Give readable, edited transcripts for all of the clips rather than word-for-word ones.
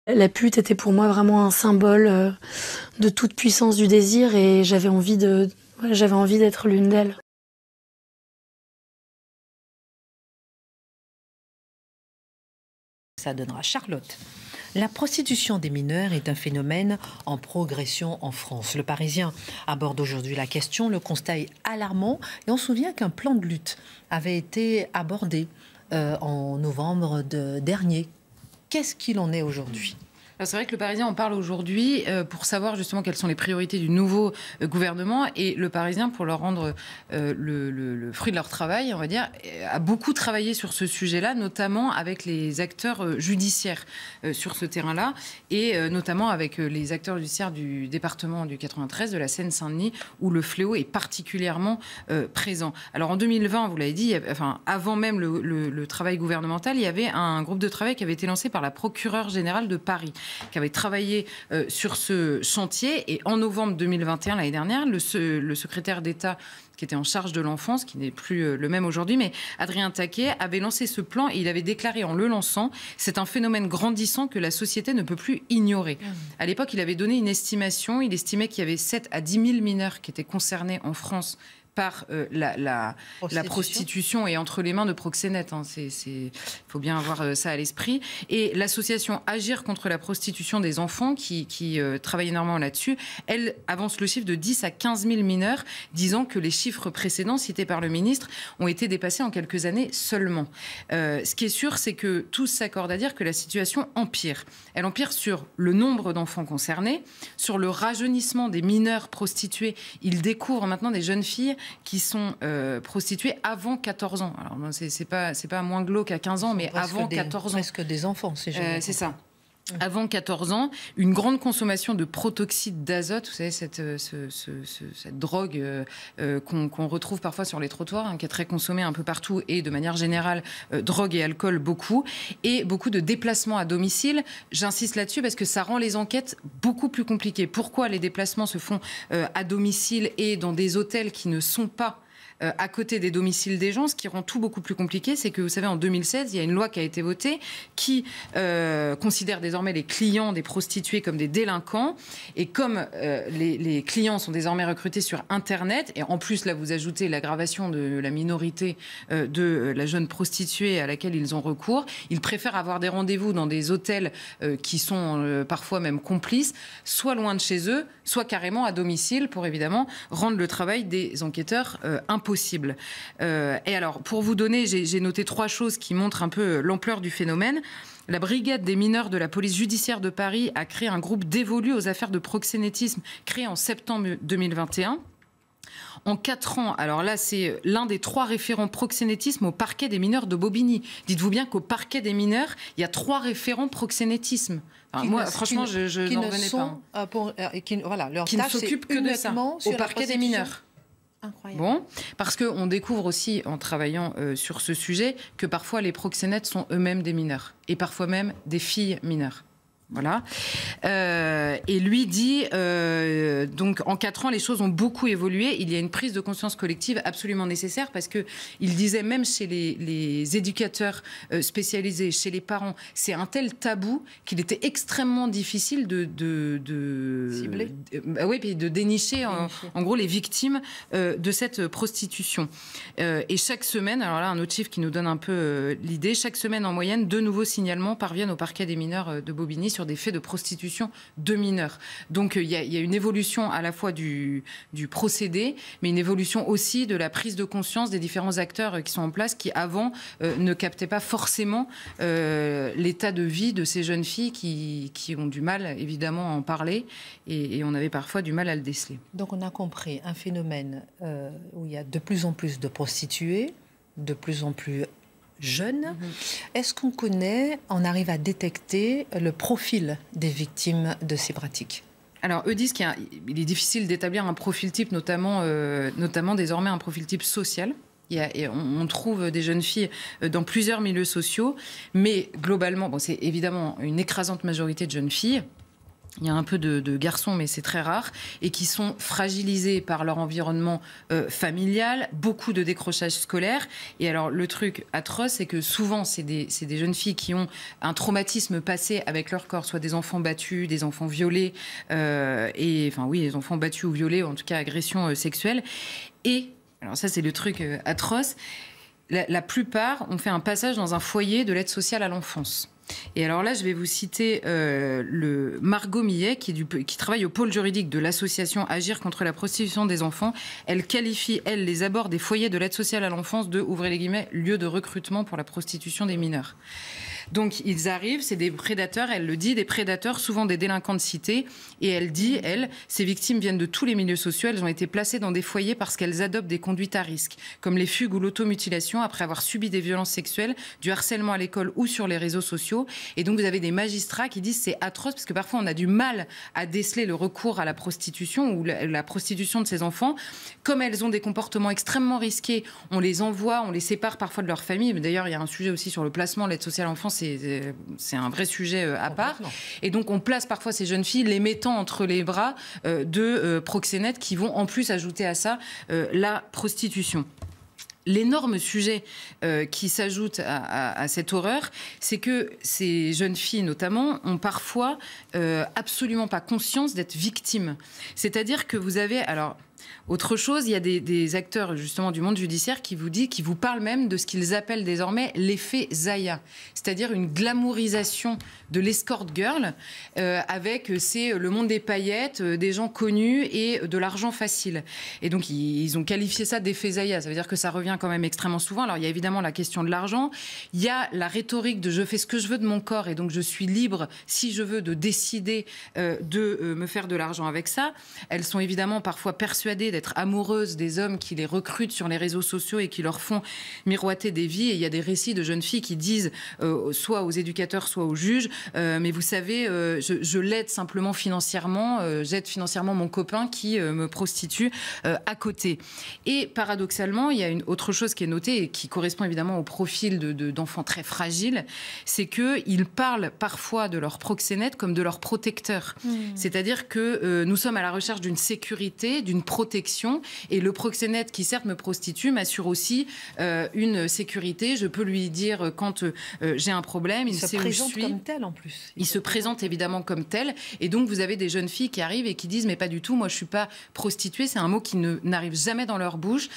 La pute était pour moi vraiment un symbole de toute puissance du désir et j'avais envie d'être l'une d'elles. Ça donnera Charlotte. La prostitution des mineurs est un phénomène en progression en France. Le Parisien aborde aujourd'hui la question. Le constat est alarmant et on se souvient qu'un plan de lutte avait été abordé en novembre dernier. Qu'est-ce qu'il en est aujourd'hui ? C'est vrai que le Parisien en parle aujourd'hui pour savoir justement quelles sont les priorités du nouveau gouvernement, et le Parisien, pour leur rendre le fruit de leur travail, on va dire, a beaucoup travaillé sur ce sujet-là, notamment avec les acteurs judiciaires sur ce terrain-là, et notamment avec les acteurs judiciaires du département du 93, de la Seine-Saint-Denis, où le fléau est particulièrement présent. Alors en 2020, vous l'avez dit, avant même le travail gouvernemental, il y avait un groupe de travail qui avait été lancé par la procureure générale de Paris, qui avait travaillé sur ce chantier. Et en novembre 2021, l'année dernière, le secrétaire d'État qui était en charge de l'enfance, qui n'est plus le même aujourd'hui, mais Adrien Taquet avait lancé ce plan et il avait déclaré en le lançant: c'est un phénomène grandissant que la société ne peut plus ignorer. À l'époque, il avait donné une estimation. Il estimait qu'il y avait 7 à 10 000 mineurs qui étaient concernés en France par la prostitution et entre les mains de proxénètes. Il faut bien avoir ça à l'esprit. Et l'association Agir contre la prostitution des enfants, qui travaille énormément là-dessus, elle avance le chiffre de 10 à 15 000 mineurs, disant que les chiffres précédents cités par le ministre ont été dépassés en quelques années seulement. Ce qui est sûr, c'est que tous s'accordent à dire que la situation empire. Elle empire sur le nombre d'enfants concernés, sur le rajeunissement des mineurs prostitués. Ils découvrent maintenant des jeunes filles qui sont prostituées avant 14 ans. Alors, c'est pas moins glauque à 15 ans, mais avant 14 ans. Presque des enfants, c'est ça. Avant 14 ans, une grande consommation de protoxyde d'azote, vous savez, cette drogue qu'on retrouve parfois sur les trottoirs, qui est très consommée un peu partout, et de manière générale, drogue et alcool beaucoup, et beaucoup de déplacements à domicile. J'insiste là-dessus parce que ça rend les enquêtes beaucoup plus compliquées. Pourquoi les déplacements se font à domicile et dans des hôtels qui ne sont pas à côté des domiciles des gens? Ce qui rend tout beaucoup plus compliqué, c'est que, vous savez, en 2016, il y a une loi qui a été votée qui considère désormais les clients des prostituées comme des délinquants. Et comme les clients sont désormais recrutés sur Internet, et en plus, là, vous ajoutez l'aggravation de la minorité de la jeune prostituée à laquelle ils ont recours, ils préfèrent avoir des rendez-vous dans des hôtels qui sont parfois même complices, soit loin de chez eux, soit carrément à domicile, pour évidemment rendre le travail des enquêteurs impossible. Et alors, pour vous donner, j'ai noté 3 choses qui montrent un peu l'ampleur du phénomène. La brigade des mineurs de la police judiciaire de Paris a créé un groupe dévolu aux affaires de proxénétisme, créé en septembre 2021. En 4 ans, alors là, c'est l'un des 3 référents proxénétisme au parquet des mineurs de Bobigny. Dites-vous bien qu'au parquet des mineurs, il y a 3 référents proxénétisme. Moi, franchement, je n'en revenais pas. Qui ne s'occupent que de ça, au parquet des mineurs. Incroyable. Bon, parce qu'on découvre aussi, en travaillant sur ce sujet, que parfois les proxénètes sont eux-mêmes des mineurs, et parfois même des filles mineures. Voilà. Et lui dit, donc en 4 ans, les choses ont beaucoup évolué. Il y a une prise de conscience collective absolument nécessaire, parce que il disait, même chez les éducateurs spécialisés, chez les parents, c'est un tel tabou qu'il était extrêmement difficile de cibler. Oui, puis de dénicher en gros les victimes de cette prostitution. Et chaque semaine, alors là, un autre chiffre qui nous donne un peu l'idée, chaque semaine en moyenne, 2 nouveaux signalements parviennent au parquet des mineurs de Bobigny sur des faits de prostitution de mineurs. Donc il y a une évolution à la fois du procédé, mais une évolution aussi de la prise de conscience des différents acteurs qui sont en place, qui avant ne captaient pas forcément l'état de vie de ces jeunes filles qui ont du mal évidemment à en parler, et on avait parfois du mal à le déceler. Donc on a compris un phénomène où il y a de plus en plus de prostituées, de plus en plus jeunes. Est-ce qu'on connaît, on arrive à détecter le profil des victimes de ces pratiques ? Alors, eux disent qu'il est difficile d'établir un profil type, notamment désormais un profil type social. On trouve des jeunes filles dans plusieurs milieux sociaux, mais globalement, c'est évidemment une écrasante majorité de jeunes filles. il y a un peu de garçons, mais c'est très rare, et qui sont fragilisés par leur environnement familial, beaucoup de décrochage scolaire. Et alors, le truc atroce, c'est que souvent, c'est des jeunes filles qui ont un traumatisme passé avec leur corps, soit des enfants battus, des enfants violés, des enfants battus ou violés, ou en tout cas agressions sexuelles. Et, alors ça, c'est le truc atroce, la plupart ont fait un passage dans un foyer de l'aide sociale à l'enfance. Et alors là, je vais vous citer Margot Millet, qui travaille au pôle juridique de l'association Agir contre la prostitution des enfants. Elle qualifie, les abords des foyers de l'aide sociale à l'enfance de, ouvrez les guillemets, lieu de recrutement pour la prostitution des mineurs. Donc, ils arrivent, c'est des prédateurs, elle le dit, des prédateurs, souvent des délinquants de cité. Et elle dit, ces victimes viennent de tous les milieux sociaux. Elles ont été placées dans des foyers parce qu'elles adoptent des conduites à risque, comme les fugues ou l'automutilation après avoir subi des violences sexuelles, du harcèlement à l'école ou sur les réseaux sociaux. Et donc, vous avez des magistrats qui disent c'est atroce parce que parfois, on a du mal à déceler le recours à la prostitution ou la prostitution de ces enfants. Comme elles ont des comportements extrêmement risqués, on les envoie, on les sépare parfois de leur famille. D'ailleurs, il y a un sujet aussi sur le placement, l'aide sociale à l'enfance. C'est un vrai sujet à part. Et donc, on place parfois ces jeunes filles, les mettant entre les bras de proxénètes qui vont en plus ajouter à ça la prostitution. L'énorme sujet qui s'ajoute à cette horreur, c'est que ces jeunes filles, notamment, ont parfois absolument pas conscience d'être victimes. C'est-à-dire que vous avez... Alors, autre chose, il y a des acteurs justement du monde judiciaire qui vous parlent même de ce qu'ils appellent désormais l'effet Zaya, c'est-à-dire une glamourisation de l'escort girl avec le monde des paillettes, des gens connus et de l'argent facile. Et donc ils ont qualifié ça d'effet Zaya, ça veut dire que ça revient quand même extrêmement souvent. Alors il y a évidemment la question de l'argent, il y a la rhétorique de je fais ce que je veux de mon corps et donc je suis libre si je veux de décider de me faire de l'argent avec ça. Elles sont évidemment parfois persuadées d'être amoureuses des hommes qui les recrutent sur les réseaux sociaux et qui leur font miroiter des vies. Et il y a des récits de jeunes filles qui disent, soit aux éducateurs, soit aux juges, mais vous savez, je l'aide simplement financièrement, j'aide financièrement mon copain qui me prostitue à côté. Et paradoxalement, il y a une autre chose qui est notée et qui correspond évidemment au profil d'enfants très fragiles, c'est qu'ils parlent parfois de leurs proxénètes comme de leurs protecteurs. C'est-à-dire que nous sommes à la recherche d'une sécurité, d'une protection, et le proxénète qui certes me prostitue m'assure aussi une sécurité. Je peux lui dire quand j'ai un problème, il sait où je suis. Il se présente comme tel en plus. Il se présente évidemment comme tel, et donc vous avez des jeunes filles qui arrivent et qui disent mais pas du tout, moi je suis pas prostituée, c'est un mot qui n'arrive jamais dans leur bouche.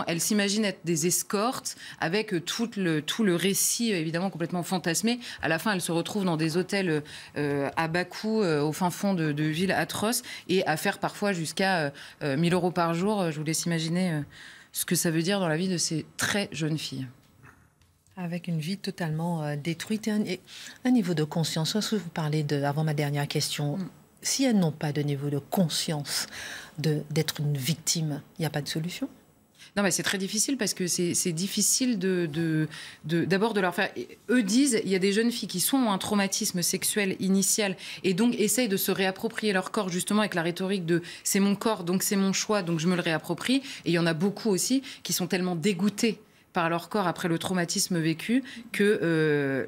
Elles s'imaginent être des escortes avec tout le récit évidemment complètement fantasmé. À la fin, elles se retrouvent dans des hôtels à bas coût au fin fond de villes atroces et à faire parfois jusqu'à 1 000 € par jour. Je vous laisse imaginer ce que ça veut dire dans la vie de ces très jeunes filles. Avec une vie totalement détruite et un niveau de conscience. Lorsque vous parlez avant ma dernière question, si elles n'ont pas de niveau de conscience d'être une victime, il n'y a pas de solution? Non, mais c'est très difficile parce que c'est difficile d'abord de leur faire... Eux disent, il y a des jeunes filles qui ont un traumatisme sexuel initial et donc essayent de se réapproprier leur corps justement avec la rhétorique de « c'est mon corps, donc c'est mon choix, donc je me le réapproprie ». Et il y en a beaucoup aussi qui sont tellement dégoûtés par leur corps après le traumatisme vécu que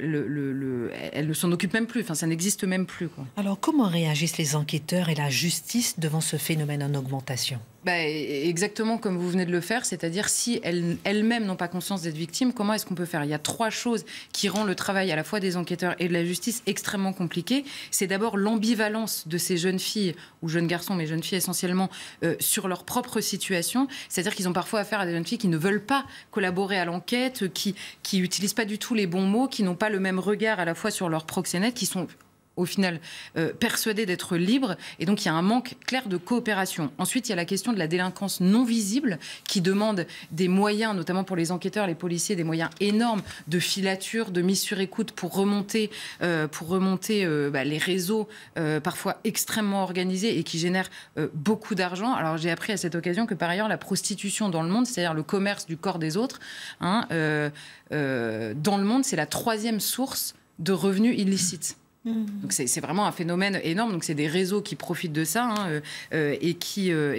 elles ne s'en occupent même plus. Enfin, ça n'existe même plus, quoi. Alors, comment réagissent les enquêteurs et la justice devant ce phénomène en augmentation? Exactement comme vous venez de le faire, c'est-à-dire si elles-mêmes n'ont pas conscience d'être victimes, comment est-ce qu'on peut faire? Il y a 3 choses qui rendent le travail à la fois des enquêteurs et de la justice extrêmement compliqué. C'est d'abord l'ambivalence de ces jeunes filles, ou jeunes garçons, mais jeunes filles essentiellement, sur leur propre situation. C'est-à-dire qu'ils ont parfois affaire à des jeunes filles qui ne veulent pas collaborer à l'enquête, qui n'utilisent pas du tout les bons mots, qui n'ont pas le même regard à la fois sur leurs proxénètes, qui sont au final persuadés d'être libres, et donc il y a un manque clair de coopération. Ensuite, il y a la question de la délinquance non visible qui demande des moyens, notamment pour les enquêteurs, les policiers, des moyens énormes de filature, de mise sur écoute pour remonter les réseaux parfois extrêmement organisés et qui génèrent beaucoup d'argent. Alors j'ai appris à cette occasion que par ailleurs la prostitution dans le monde, c'est-à-dire le commerce du corps des autres, dans le monde, c'est la 3e source de revenus illicites. Donc c'est vraiment un phénomène énorme. Donc c'est des réseaux qui profitent de ça et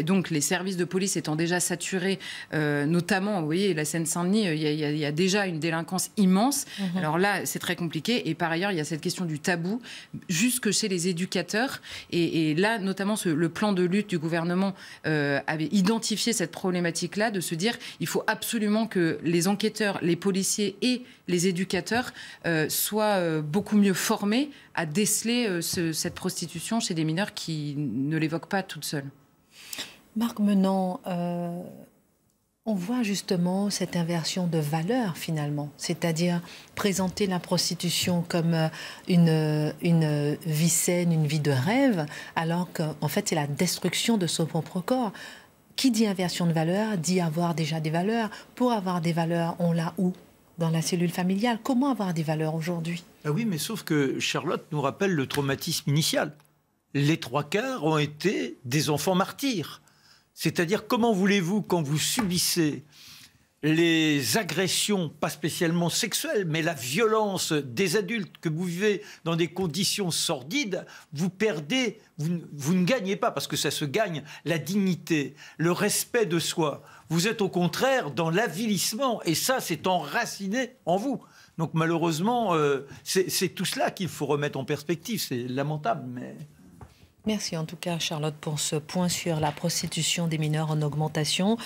donc les services de police étant déjà saturés, notamment, vous voyez, la Seine-Saint-Denis, il y a déjà une délinquance immense. Alors là, c'est très compliqué. Et par ailleurs, il y a cette question du tabou, jusque chez les éducateurs. Et là, notamment, le plan de lutte du gouvernement avait identifié cette problématique-là, de se dire il faut absolument que les enquêteurs, les policiers et les éducateurs soient beaucoup mieux formés à déceler cette prostitution chez des mineurs qui ne l'évoquent pas toutes seules. Marc Menant, on voit justement cette inversion de valeur finalement, c'est-à-dire présenter la prostitution comme une vie saine, une vie de rêve, alors qu'en fait c'est la destruction de son propre corps. Qui dit inversion de valeur dit avoir déjà des valeurs. Pour avoir des valeurs, on l'a où? Dans la cellule familiale. Comment avoir des valeurs aujourd'hui? Ah oui, mais sauf que Charlotte nous rappelle le traumatisme initial. Les 3/4 ont été des enfants martyrs. C'est-à-dire, comment voulez-vous, quand vous subissez les agressions, pas spécialement sexuelles, mais la violence des adultes, que vous vivez dans des conditions sordides, vous perdez, vous ne gagnez pas, parce que ça se gagne, la dignité, le respect de soi. Vous êtes au contraire dans l'avilissement, et ça, c'est enraciné en vous. Donc malheureusement, c'est tout cela qu'il faut remettre en perspective. C'est lamentable, mais... Merci en tout cas, Charlotte, pour ce point sur la prostitution des mineurs en augmentation.